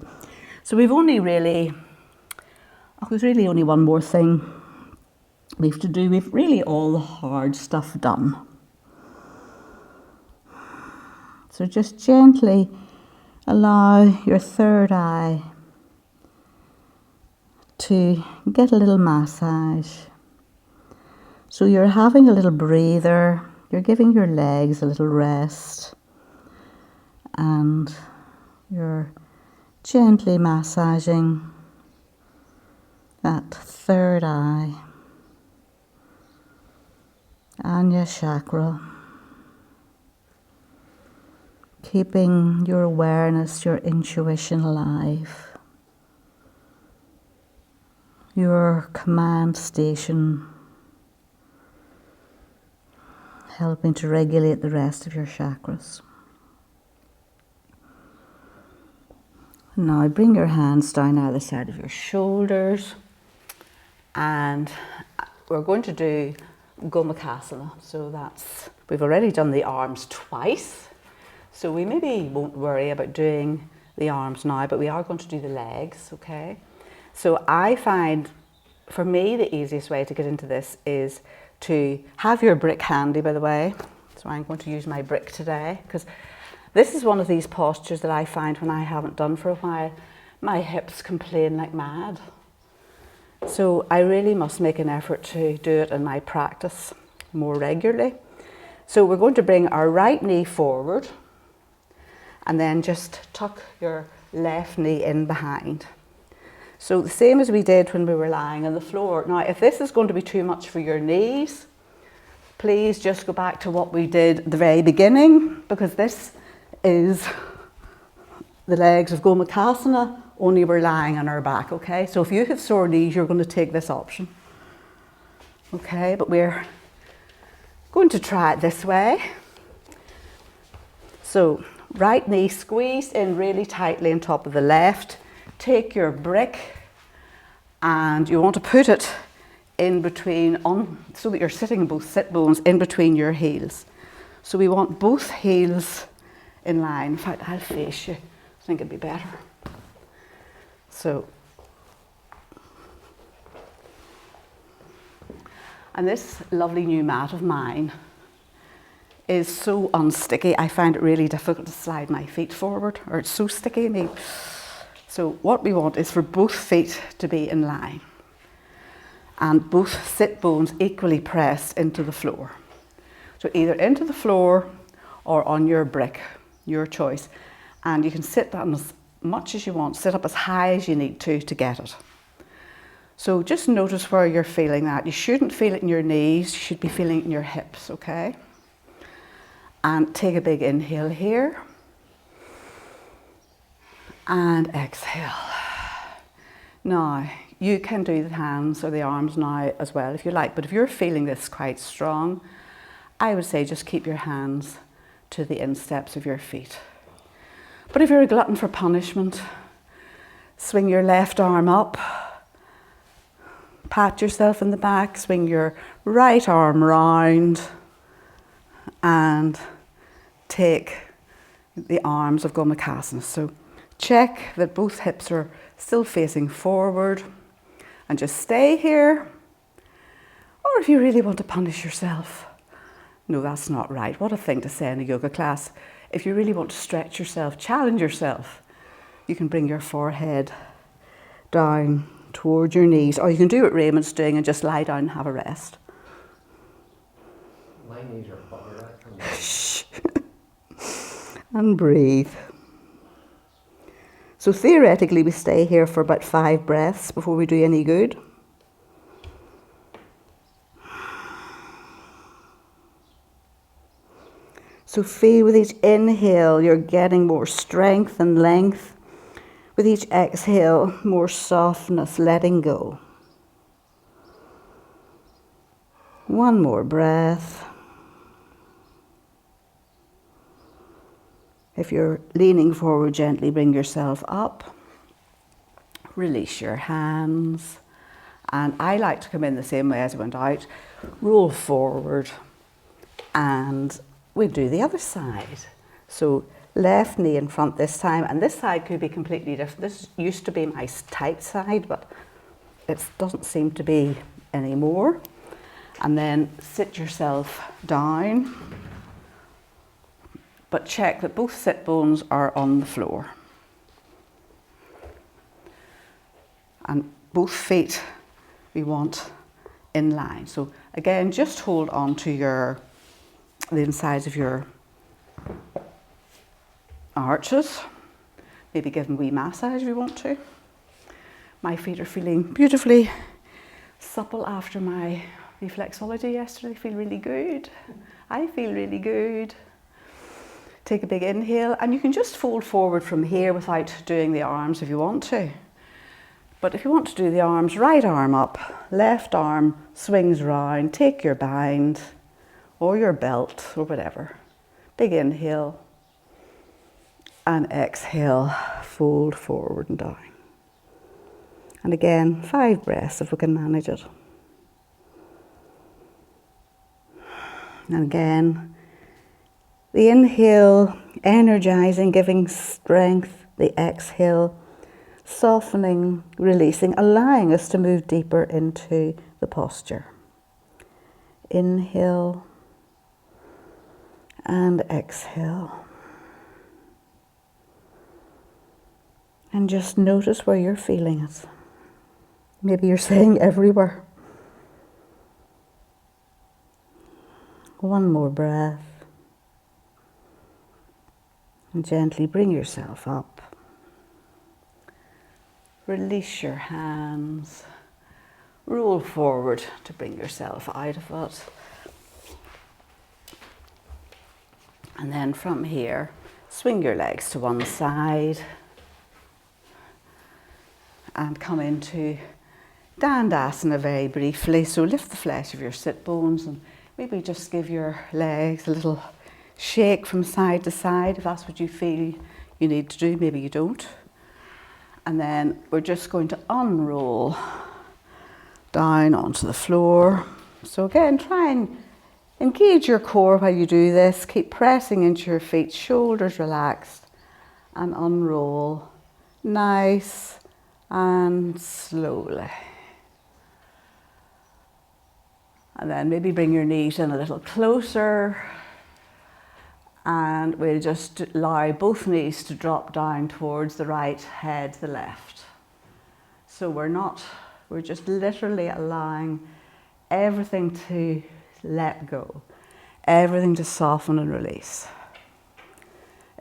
So there's really only one more thing we have to do. We've really all the hard stuff done. So just gently allow your third eye to get a little massage. So you're having a little breather, you're giving your legs a little rest, and you're gently massaging that third eye. Ajna chakra, keeping your awareness, your intuition alive, your command station, helping to regulate the rest of your chakras. Now bring your hands down either side of your shoulders, and we're going to do Gomukhasana. So we've already done the arms twice, so we maybe won't worry about doing the arms now, but we are going to do the legs, okay? So I find, for me, the easiest way to get into this is to have your brick handy, by the way. So I'm going to use my brick today, because this is one of these postures that I find when I haven't done for a while, my hips complain like mad. So I really must make an effort to do it in my practice more regularly. So we're going to bring our right knee forward and then just tuck your left knee in behind. So the same as we did when we were lying on the floor. Now, if this is going to be too much for your knees, please just go back to what we did at the very beginning, because this is the legs of Gomukhasana, only we're lying on our back, okay? So if you have sore knees, you're going to take this option, okay? But we're going to try it this way. So right knee squeezed in really tightly on top of the left. Take your brick and you want to put it in between, so that you're sitting in both sit bones in between your heels. So we want both heels in line. In fact, I'll face you. I think it'd be better. So, and this lovely new mat of mine is so unsticky. I find it really difficult to slide my feet forward, or it's so sticky. So what we want is for both feet to be in line and both sit bones equally pressed into the floor. So either into the floor or on your brick, your choice. And you can sit down as much as you want, sit up as high as you need to get it. So just notice where you're feeling that. You shouldn't feel it in your knees, you should be feeling it in your hips, okay? And take a big inhale here. And exhale. Now, you can do the hands or the arms now as well if you like, but if you're feeling this quite strong, I would say just keep your hands to the insteps of your feet. But if you're a glutton for punishment, swing your left arm up, pat yourself in the back, swing your right arm round, and take the arms of Gomukhasana. So check that both hips are still facing forward and just stay here. Or if you really want to punish yourself, no, that's not right. What a thing to say in a yoga class. If you really want to stretch yourself, challenge yourself, you can bring your forehead down toward your knees, or you can do what Raymond's doing and just lie down and have a rest. My knees are buggered. Shh. And breathe. So theoretically we stay here for about 5 breaths before we do any good. So feel with each inhale you're getting more strength and length. With each exhale, more softness, letting go. One more breath. If you're leaning forward, gently bring yourself up. Release your hands. And I like to come in the same way as I went out. Roll forward. And we do the other side. So left knee in front this time. And this side could be completely different. This used to be my tight side, but it doesn't seem to be anymore. And then sit yourself down. But check that both sit bones are on the floor. And both feet we want in line. So again, just hold on to the insides of your arches. Maybe give them a wee massage if you want to. My feet are feeling beautifully supple after my reflexology yesterday. They feel really good. I feel really good. Take a big inhale, and you can just fold forward from here without doing the arms if you want to. But if you want to do the arms, right arm up, left arm swings round, take your bind or your belt or whatever. Big inhale and exhale, fold forward and down. And again, 5 breaths if we can manage it. And again, the inhale, energizing, giving strength. The exhale, softening, releasing, allowing us to move deeper into the posture. Inhale and exhale. And just notice where you're feeling it. Maybe you're saying everywhere. One more breath. And gently bring yourself up. Release your hands. Roll forward to bring yourself out of it. And then from here, swing your legs to one side. And come into Dandasana very briefly. So lift the flesh of your sit bones and maybe just give your legs a little shake from side to side if that's what you feel you need to do. Maybe you don't. And then we're just going to unroll down onto the floor. So again, try and engage your core while you do this. Keep pressing into your feet, shoulders relaxed, and unroll nice and slowly. And then maybe bring your knees in a little closer. And we'll just allow both knees to drop down towards the right, head the left. So we're just literally allowing everything to let go, everything to soften and release.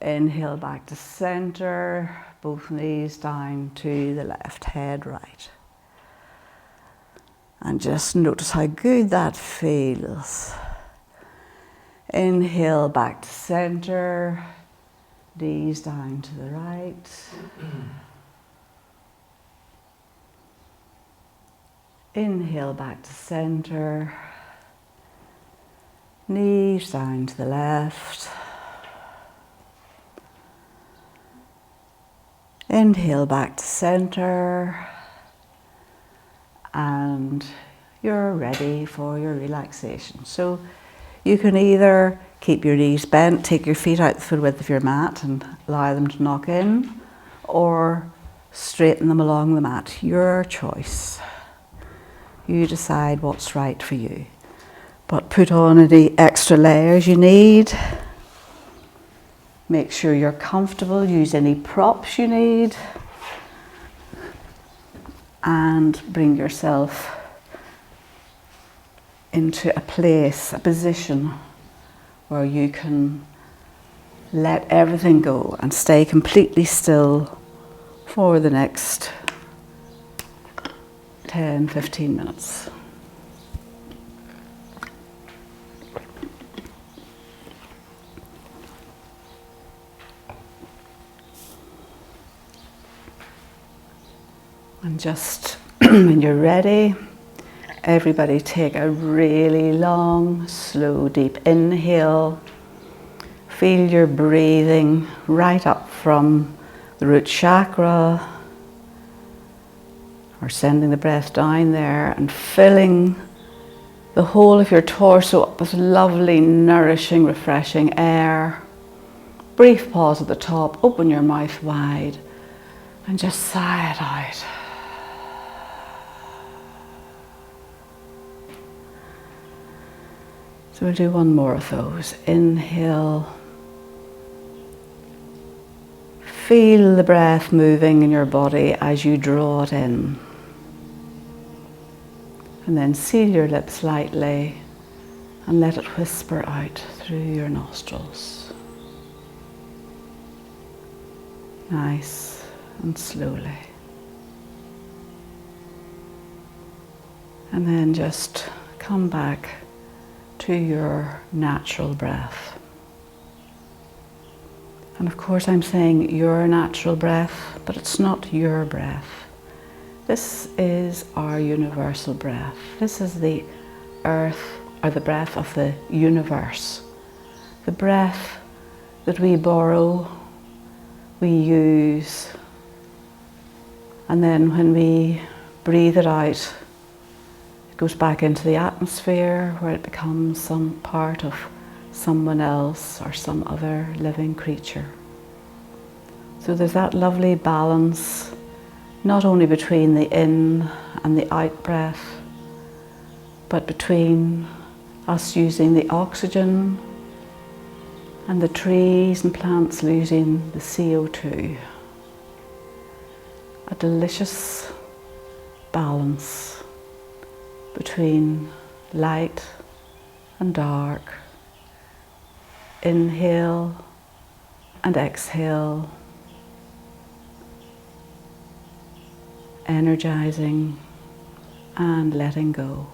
Inhale back to center, both knees down to the left, head right. And just notice how good that feels. Inhale back to center, knees down to the right. Inhale back to center, knees down to the left. Inhale back to center, and you're ready for your relaxation. So you can either keep your knees bent, take your feet out the full width of your mat and allow them to knock in, or straighten them along the mat. Your choice. You decide what's right for you. But put on any extra layers you need. Make sure you're comfortable, use any props you need, and bring yourself into a place, a position where you can let everything go and stay completely still for the next 10-15 minutes. And just when you're ready, everybody take a really long, slow, deep inhale. Feel your breathing right up from the root chakra, or sending the breath down there and filling the whole of your torso up with lovely, nourishing, refreshing air. Brief pause at the top, open your mouth wide and just sigh it out. So we'll do one more of those. Inhale. Feel the breath moving in your body as you draw it in. And then seal your lips lightly and let it whisper out through your nostrils. Nice and slowly. And then just come back to your natural breath. And of course I'm saying your natural breath, but it's not your breath. This is our universal breath. This is the earth, or the breath of the universe. The breath that we borrow, we use, and then when we breathe it out, it goes back into the atmosphere where it becomes some part of someone else or some other living creature. So there's that lovely balance, not only between the in and the out breath, but between us using the oxygen and the trees and plants losing the CO2. A delicious balance between light and dark. Inhale and exhale. Energizing and letting go.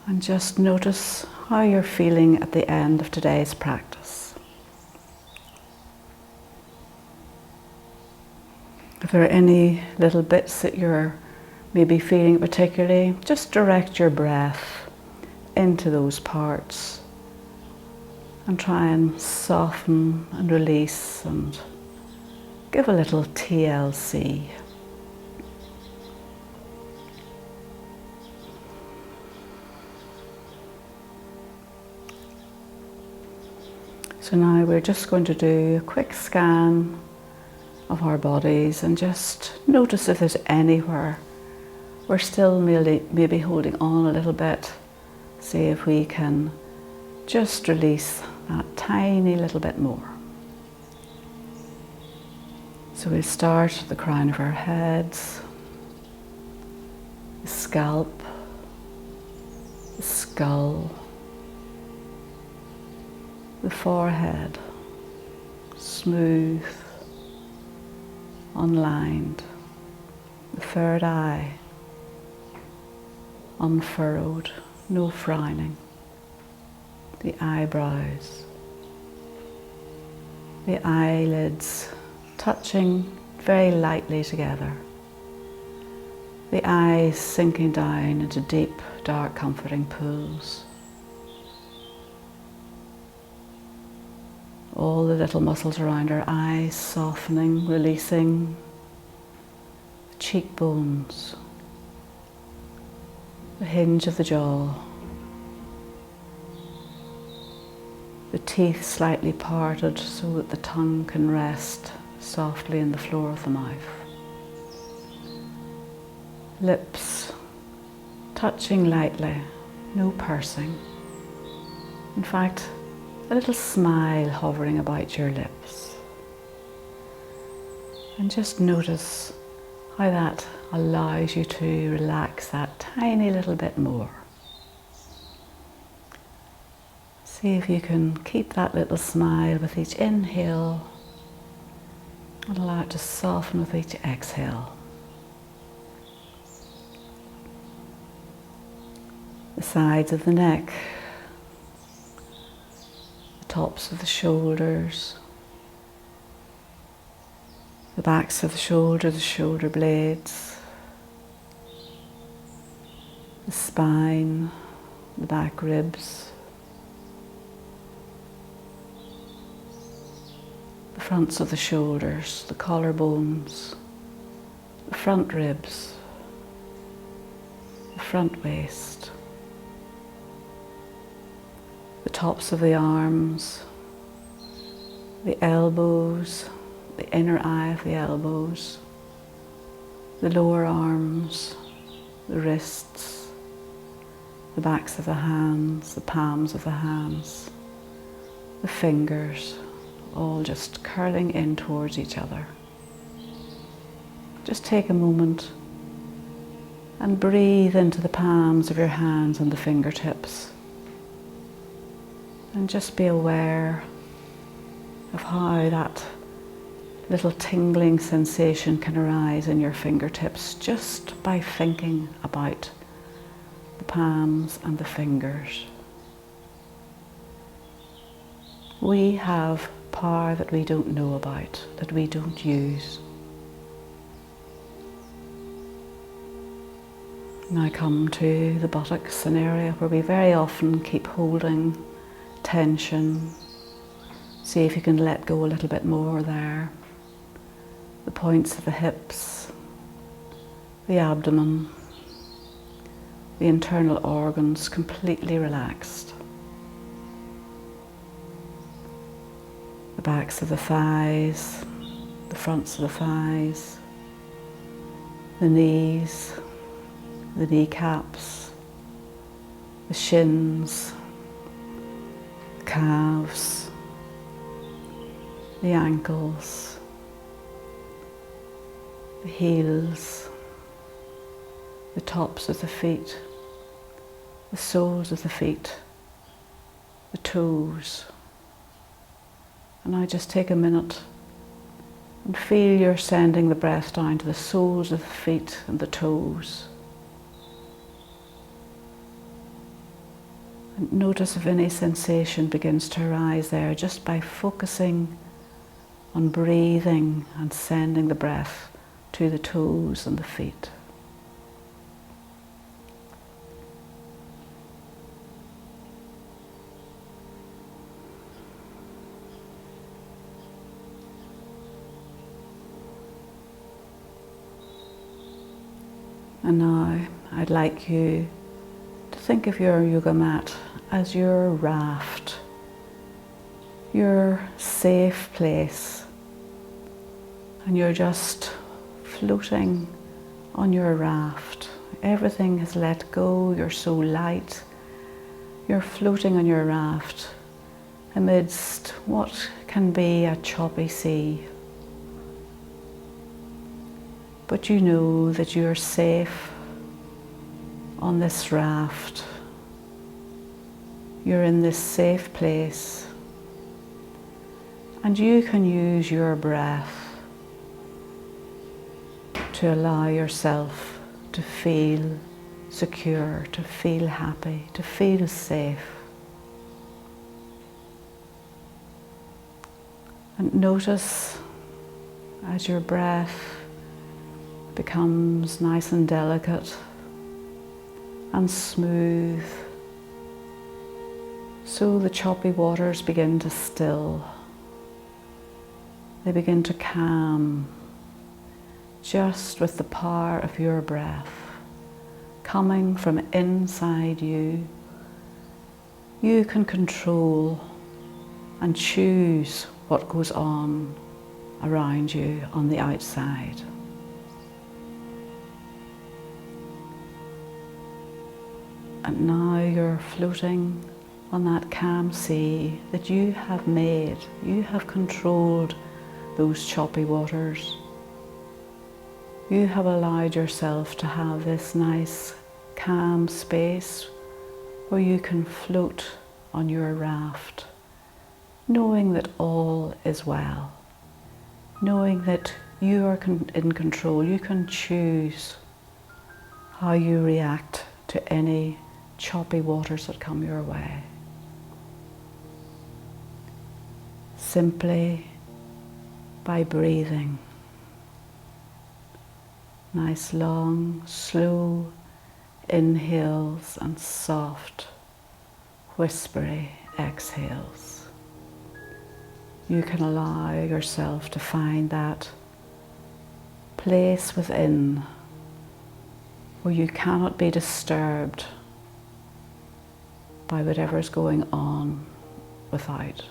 And just notice how you're feeling at the end of today's practice. If there are any little bits that you're maybe feeling particularly, just direct your breath into those parts and try and soften and release and give a little TLC. So now we're just going to do a quick scan of our bodies and just notice if there's anywhere we're still maybe holding on a little bit. See if we can just release that tiny little bit more. So we'll start at the crown of our heads, the scalp, the skull, the forehead, smooth, unlined, the third eye unfurrowed, no frowning, the eyebrows, the eyelids touching very lightly together, the eyes sinking down into deep, dark, comforting pools. All the little muscles around our eyes softening, releasing, the cheekbones, the hinge of the jaw, the teeth slightly parted so that the tongue can rest softly in the floor of the mouth. Lips touching lightly, no pursing. In fact, a little smile hovering about your lips. And just notice how that allows you to relax that tiny little bit more. See if you can keep that little smile with each inhale and allow it to soften with each exhale. The sides of the neck, the tops of the shoulders, the backs of the shoulder blades, the spine, the back ribs, the fronts of the shoulders, the collarbones, the front ribs, the front waist, the tops of the arms, the elbows, the inner eye of the elbows, the lower arms, the wrists, the backs of the hands, the palms of the hands, the fingers, all just curling in towards each other. Just take a moment and breathe into the palms of your hands and the fingertips. And just be aware of how that little tingling sensation can arise in your fingertips just by thinking about the palms and the fingers. We have power that we don't know about, that we don't use. Now come to the buttocks, an area where we very often keep holding tension. See if you can let go a little bit more there. The points of the hips, the abdomen, the internal organs completely relaxed. The backs of the thighs, the fronts of the thighs, the knees, the kneecaps, the shins, the calves, the ankles, the heels, the tops of the feet, the soles of the feet, the toes. And now just take a minute and feel you're sending the breath down to the soles of the feet and the toes. And notice if any sensation begins to arise there just by focusing on breathing and sending the breath to the toes and the feet. And now I'd like you to think of your yoga mat as your raft, your safe place, and you're just floating on your raft. Everything has let go, you're so light. You're floating on your raft amidst what can be a choppy sea. But you know that you're safe on this raft. You're in this safe place, and you can use your breath to allow yourself to feel secure, to feel happy, to feel safe. And notice as your breath becomes nice and delicate and smooth, so the choppy waters begin to still. They begin to calm just with the power of your breath coming from inside you. You can control and choose what goes on around you on the outside. And now you're floating on that calm sea that you have made. You have controlled those choppy waters. You have allowed yourself to have this nice calm space where you can float on your raft, knowing that all is well, knowing that you are in control. You can choose how you react to any choppy waters that come your way. Simply by breathing. Nice long, slow inhales and soft, whispery exhales. You can allow yourself to find that place within where you cannot be disturbed by whatever is going on without.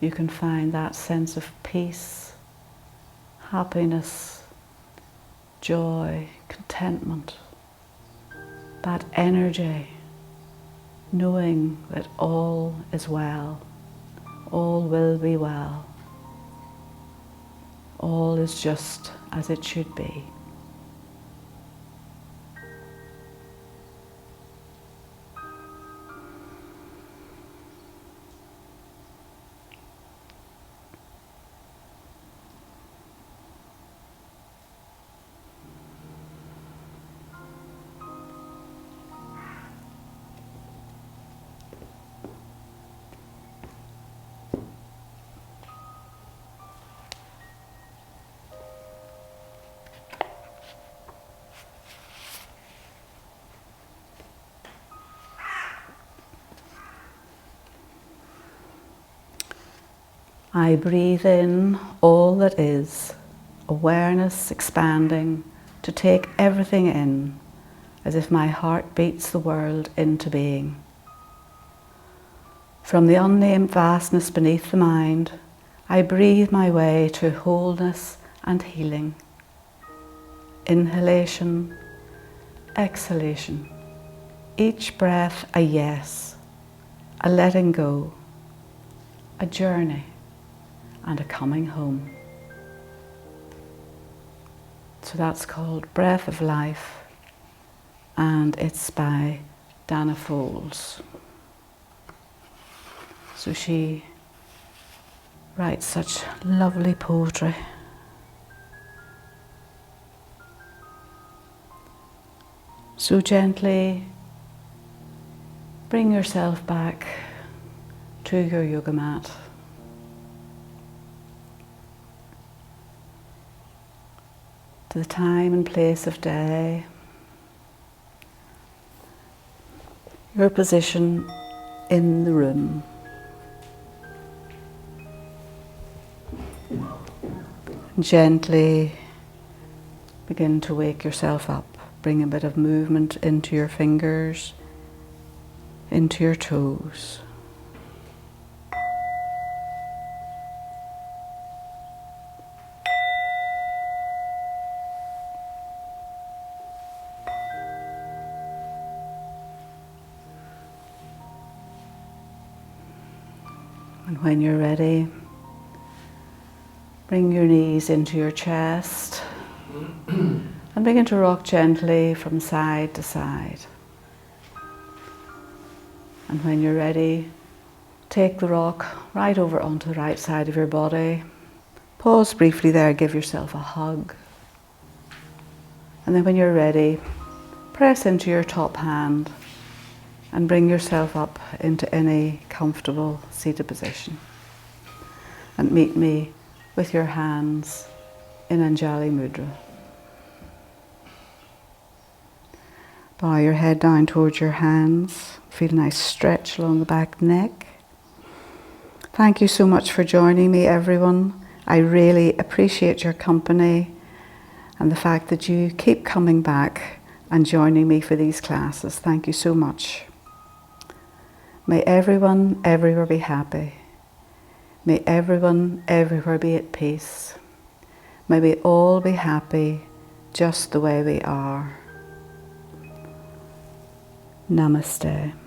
You can find that sense of peace, happiness, joy, contentment, that energy, knowing that all is well, all will be well, all is just as it should be. I breathe in all that is, awareness expanding to take everything in, as if my heart beats the world into being. From the unnamed vastness beneath the mind, I breathe my way to wholeness and healing. Inhalation, exhalation, each breath a yes, a letting go, a journey, and a coming home. So that's called Breath of Life, and it's by Dana Foles. So she writes such lovely poetry. So gently bring yourself back to your yoga mat. To the time and place of day, your position in the room. Gently begin to wake yourself up. Bring a bit of movement into your fingers, into your toes. And when you're ready, bring your knees into your chest and begin to rock gently from side to side. And when you're ready, take the rock right over onto the right side of your body. Pause briefly there, give yourself a hug. And then when you're ready, press into your top hand and bring yourself up into any comfortable seated position. And meet me with your hands in Anjali Mudra. Bow your head down towards your hands. Feel a nice stretch along the back neck. Thank you so much for joining me, everyone. I really appreciate your company and the fact that you keep coming back and joining me for these classes. Thank you so much. May everyone everywhere be happy. May everyone everywhere be at peace. May we all be happy just the way we are. Namaste.